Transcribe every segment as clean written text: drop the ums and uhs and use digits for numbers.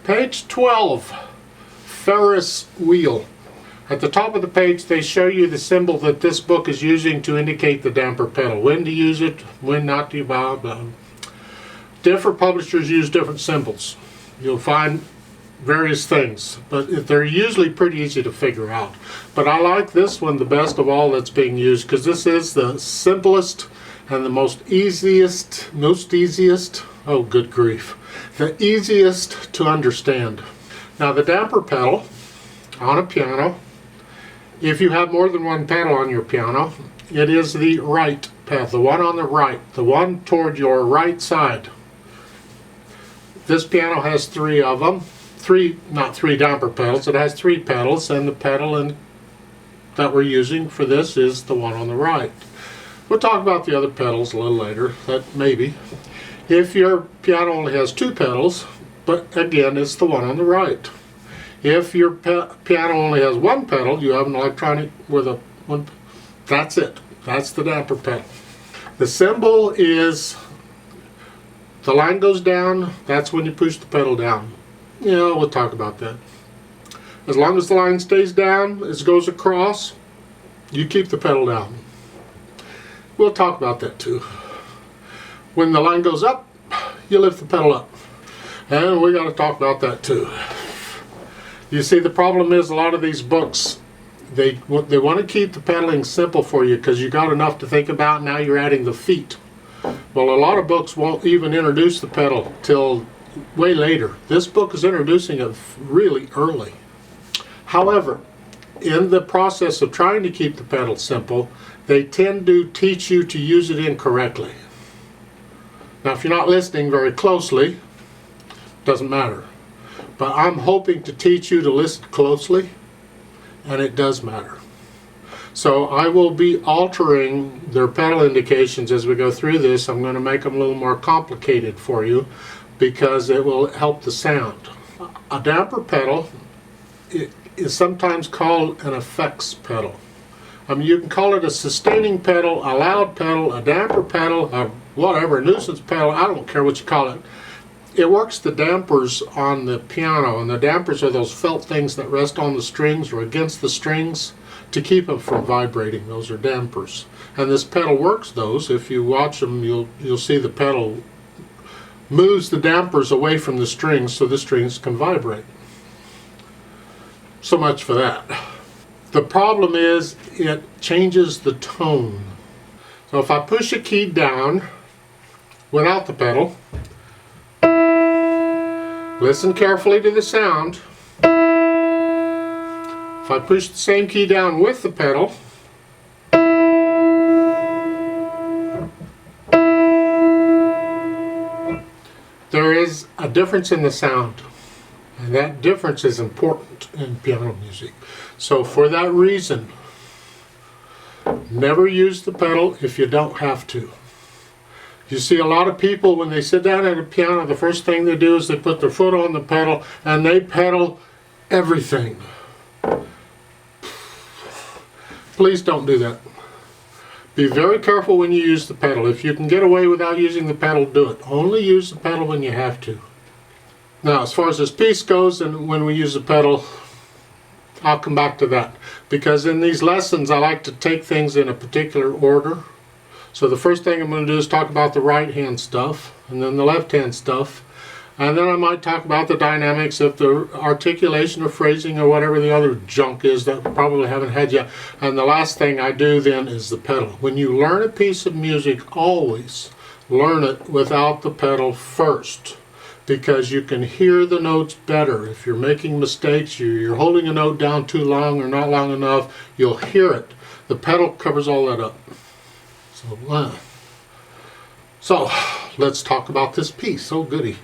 Page 12, Ferris Wheel. At the top of the page they show you the symbol that this book is using to indicate the damper pedal. When to use it, when not to, blah, blah. Different publishers use different symbols. You'll find various things, but they're usually pretty easy to figure out. But I like this one the best of all that's being used, because this is the simplest and the most easiest, oh good grief, the easiest to understand. Now the damper pedal on a piano, if you have more than one pedal on your piano, it is the right pedal, the one on the right, the one toward your right side. This piano has three of them. Not three damper pedals, it has three pedals, and the pedal that we're using for this is the one on the right. We'll talk about the other pedals a little later, that maybe. If your piano only has two pedals, but again it's the one on the right. If your piano only has one pedal, you have an electronic with one, that's it. That's the damper pedal. The symbol is, the line goes down, that's when you push the pedal down. Yeah, we'll talk about that. As long as the line stays down, as it goes across, you keep the pedal down. We'll talk about that too. When the line goes up, you lift the pedal up. And we got to talk about that too. You see, the problem is a lot of these books, they want to keep the pedaling simple for you because you got enough to think about. Now you're adding the feet. Well, a lot of books won't even introduce the pedal till way later. This book is introducing it really early. However, in the process of trying to keep the pedal simple, they tend to teach you to use it incorrectly. Now, if you're not listening very closely, it doesn't matter. But I'm hoping to teach you to listen closely, and it does matter. So I will be altering their pedal indications as we go through this. I'm going to make them a little more complicated for you because it will help the sound. A damper pedal is sometimes called an effects pedal. I mean, you can call it a sustaining pedal, a loud pedal, a damper pedal, a whatever, a nuisance pedal, I don't care what you call it. It works the dampers on the piano, and the dampers are those felt things that rest on the strings or against the strings to keep them from vibrating. Those are dampers. And this pedal works those. If you watch them, you'll see the pedal moves the dampers away from the strings so the strings can vibrate. So much for that. The problem is it changes the tone. So if I push a key down without the pedal, listen carefully to the sound. If I push the same key down with the pedal, there is a difference in the sound, and that difference is important in piano music. So for that reason, never use the pedal if you don't have to. You see a lot of people, when they sit down at a piano, the first thing they do is they put their foot on the pedal and they pedal everything. Please don't do that. Be very careful when you use the pedal. If you can get away without using the pedal, do it. Only use the pedal when you have to. Now, as far as this piece goes, and when we use the pedal, I'll come back to that. Because in these lessons, I like to take things in a particular order. So the first thing I'm going to do is talk about the right hand stuff, and then the left hand stuff. And then I might talk about the dynamics of the articulation or phrasing or whatever the other junk is that we probably haven't had yet. And the last thing I do then is the pedal. When you learn a piece of music, always learn it without the pedal first, because you can hear the notes better. If you're making mistakes, you're holding a note down too long or not long enough, you'll hear it. The pedal covers all that up. So let's talk about this piece. Oh goody.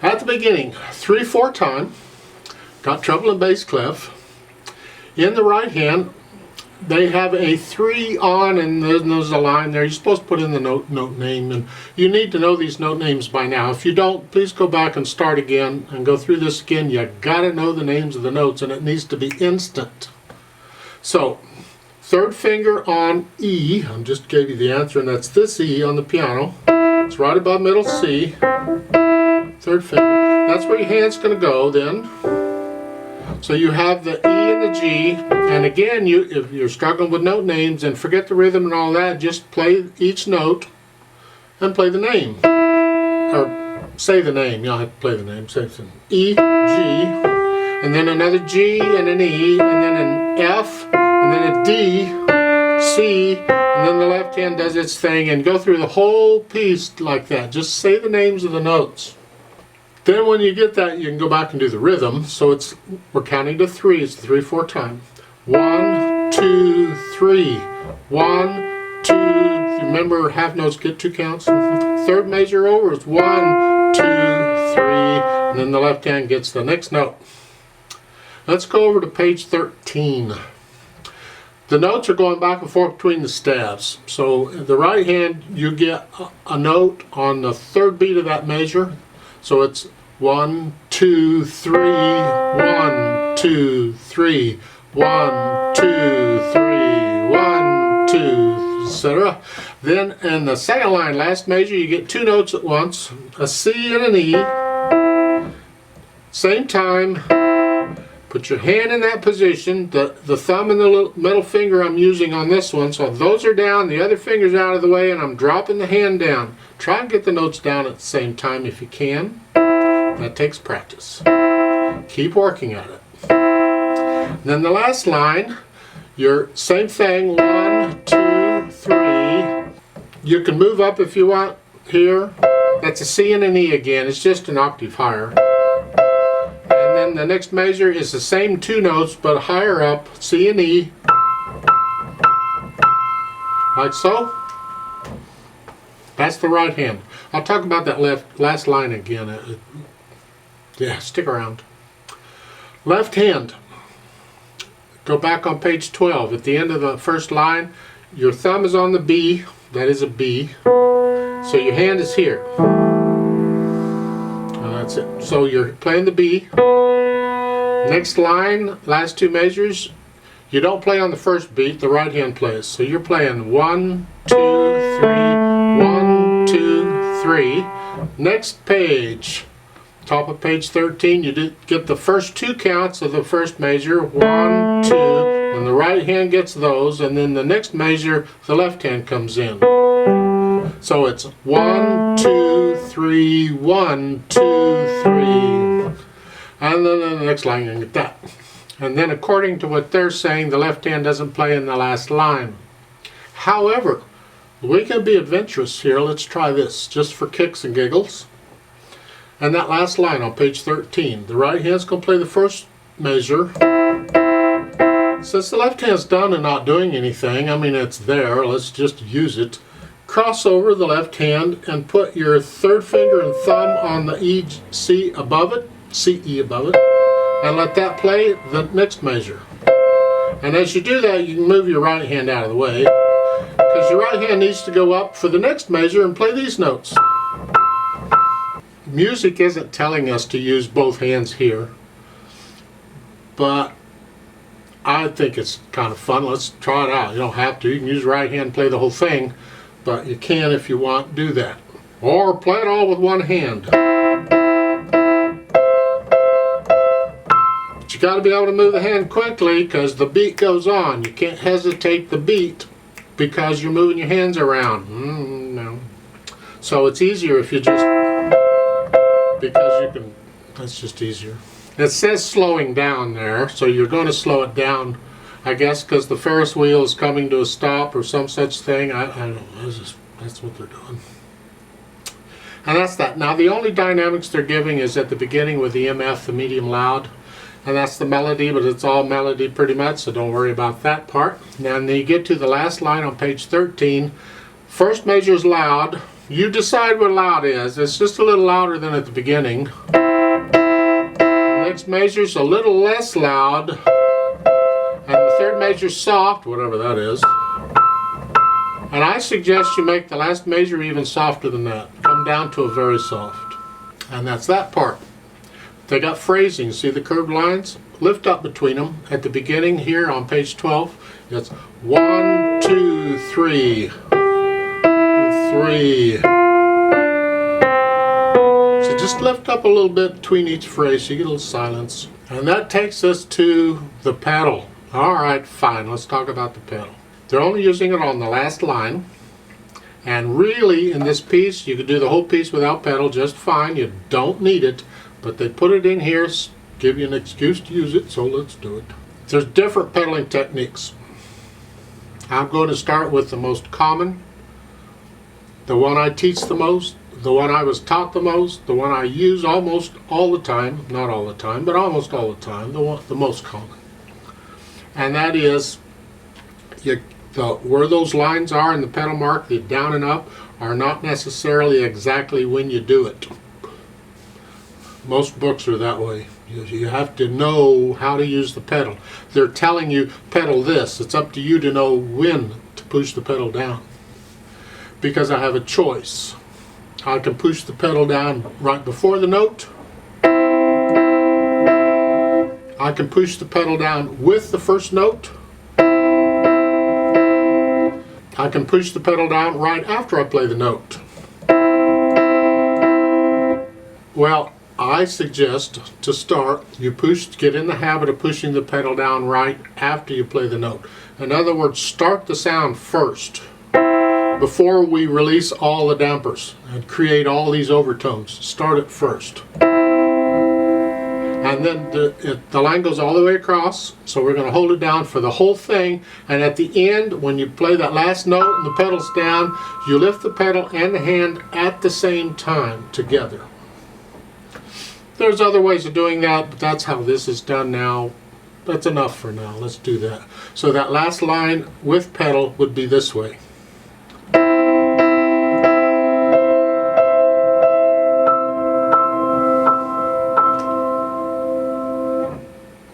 At the beginning, 3/4 time, got treble and bass clef. In the right hand, they have a 3 on, and there's a line there. You're supposed to put in the note name, and you need to know these note names by now. If you don't, please go back and start again and go through this again. You gotta know the names of the notes, and it needs to be instant. So, third finger on E, I just gave you the answer, and that's this E on the piano. It's right above middle C. Third finger. That's where your hand's going to go then. So you have the E and the G, and again, if you're struggling with note names, and forget the rhythm and all that, just play each note and play the name. Or say the name, you don't have to play the name. Say E, G, and then another G and an E, and then an F, and then a D, C, and then the left hand does its thing, and go through the whole piece like that. Just say the names of the notes. Then when you get that, you can go back and do the rhythm. So we're counting to 3. It's 3/4 time. 1, 2, 3. 1, 2. Remember, half notes get 2 counts. Third measure over is 1, 2, 3, and then the left hand gets the next note. Let's go over to page 13. The notes are going back and forth between the staves. So the right hand, you get a note on the third beat of that measure. So it's 1, 2, 3, 1, 2, 3, 1, 2, 3, 1, 2, etc. Then in the second line, last measure, you get 2 notes at once, a C and an E. Same time, put your hand in that position. The thumb and the middle finger I'm using on this one, so those are down, the other finger's out of the way, and I'm dropping the hand down. Try and get the notes down at the same time if you can. That takes practice. Keep working at it. And then the last line, your same thing, 1, 2, 3. You can move up if you want here. That's a C and an E again. It's just an octave higher. And then the next measure is the same 2 notes but higher up, C and E. Like so. That's the right hand. I'll talk about that last line again. Yeah, stick around. Left hand. Go back on page 12. At the end of the first line, your thumb is on the B. That is a B. So your hand is here. And that's it. So you're playing the B. Next line, last 2 measures, you don't play on the first beat, the right hand plays. So you're playing 1, 2, 3, 1, 2, 3. Next page, top of page 13, you get the first 2 counts of the first measure, 1, 2, and the right hand gets those, and then the next measure, the left hand comes in. So it's 1, 2, 3, 1, 2, 3. And then the next line you get that. And then according to what they're saying, the left hand doesn't play in the last line. However, we can be adventurous here. Let's try this just for kicks and giggles. And that last line on page 13, the right hand's going to play the first measure. Since the left hand's done and not doing anything, I mean it's there, let's just use it. Cross over the left hand and put your third finger and thumb on the E, C above it, C-E above it, and let that play the next measure. And as you do that, you can move your right hand out of the way, because your right hand needs to go up for the next measure and play these notes. Music isn't telling us to use both hands here, but I think it's kind of fun. Let's try it out. You don't have to. You can use your right hand and play the whole thing, but you can, if you want, do that. Or play it all with one hand. But you got to be able to move the hand quickly because the beat goes on. You can't hesitate the beat because you're moving your hands around. No. So it's easier if you just, because you can, that's just easier. It says slowing down there, so you're going to slow it down, I guess, because the Ferris wheel is coming to a stop or some such thing. I don't know. That's what they're doing. And that's that. Now the only dynamics they're giving is at the beginning with the MF, the medium loud. And that's the melody, but it's all melody pretty much, so don't worry about that part. Now when you get to the last line on page 13, first measure is loud. You decide what loud is. It's just a little louder than at the beginning. Next measure is a little less loud. And the third measure is soft, whatever that is. And I suggest you make the last measure even softer than that. Come down to a very soft. And that's that part. They got phrasing. See the curved lines? Lift up between them. At the beginning here on page 12, it's 1, 2, 3, 3. So just lift up a little bit between each phrase so you get a little silence. And that takes us to the pedal. Alright, fine, let's talk about the pedal. They're only using it on the last line. And really, in this piece, you could do the whole piece without pedal just fine. You don't need it. But they put it in here, give you an excuse to use it, so let's do it. There's different pedaling techniques. I'm going to start with the most common, the one I teach the most, the one I was taught the most, the one I use almost all the time, not all the time, but almost all the time, the most common. And that is, where those lines are in the pedal mark, the down and up, are not necessarily exactly when you do it. Most books are that way. You have to know how to use the pedal. They're telling you, pedal this. It's up to you to know when to push the pedal down. Because I have a choice. I can push the pedal down right before the note. I can push the pedal down with the first note. I can push the pedal down right after I play the note. Well, I suggest to start, get in the habit of pushing the pedal down right after you play the note. In other words, start the sound first before we release all the dampers and create all these overtones. Start it first. And then the line goes all the way across, so we're going to hold it down for the whole thing, and at the end, when you play that last note and the pedal's down, you lift the pedal and the hand at the same time together. There's other ways of doing that, but that's how this is done now. That's enough for now. Let's do that. So that last line with pedal would be this way.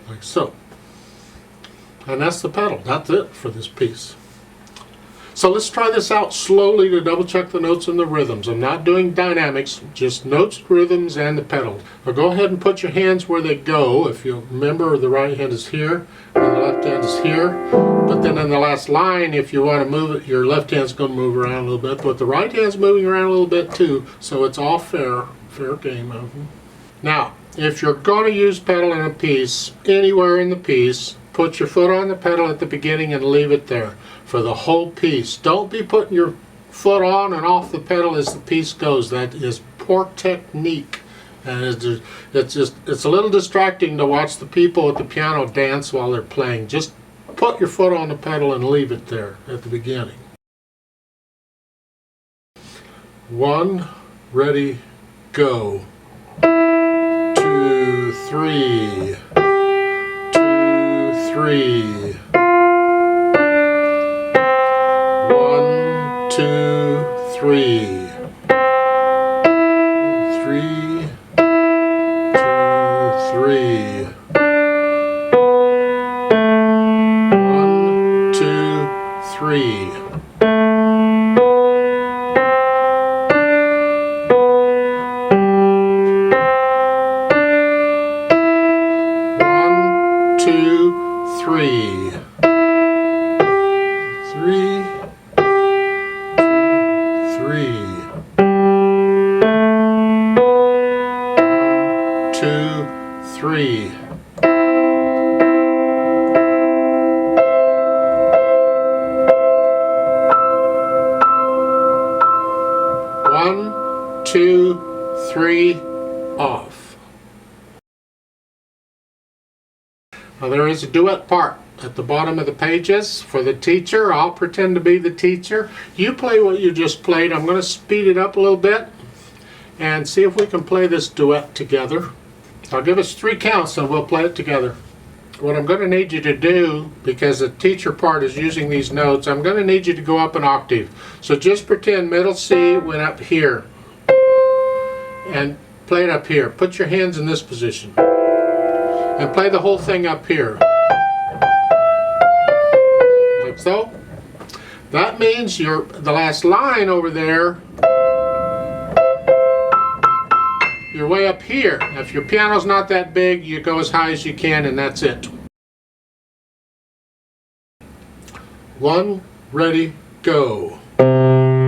Like so. And that's the pedal. That's it for this piece. So let's try this out slowly to double check the notes and the rhythms. I'm not doing dynamics, just notes, rhythms, and the pedal. Now go ahead and put your hands where they go. If you remember, the right hand is here and the left hand is here. But then in the last line, if you want to move it, your left hand's going to move around a little bit, but the right hand's moving around a little bit too, so it's all fair game. Now, if you're going to use pedal in a piece, anywhere in the piece, put your foot on the pedal at the beginning and leave it there for the whole piece. Don't be putting your foot on and off the pedal as the piece goes. That is poor technique. And it's a little distracting to watch the people at the piano dance while they're playing. Just put your foot on the pedal and leave it there at the beginning. 1, ready, go. 2, 3. 2, 3. 1, 2, 3. 3, 2, 3. 1, 2, 3. 1, 2, 3. 3, 2, 3. 1, 2, 3, off. Now there is a duet part at the bottom of the pages for the teacher. I'll pretend to be the teacher. You play what you just played. I'm going to speed it up a little bit and see if we can play this duet together. I'll give us 3 counts and we'll play it together. What I'm going to need you to do, because the teacher part is using these notes, I'm going to need you to go up an octave. So just pretend middle C went up here and play it up here. Put your hands in this position and play the whole thing up here. Like so. That means the last line over there, you're way up here. If your piano's not that big, you go as high as you can and that's it. 1, ready, go. 1,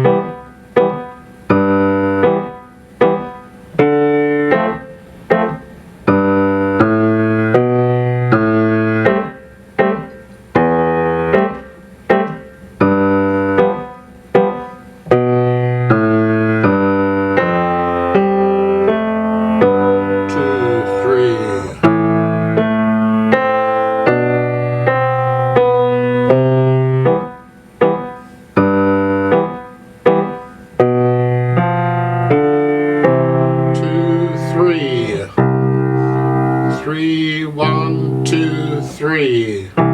3.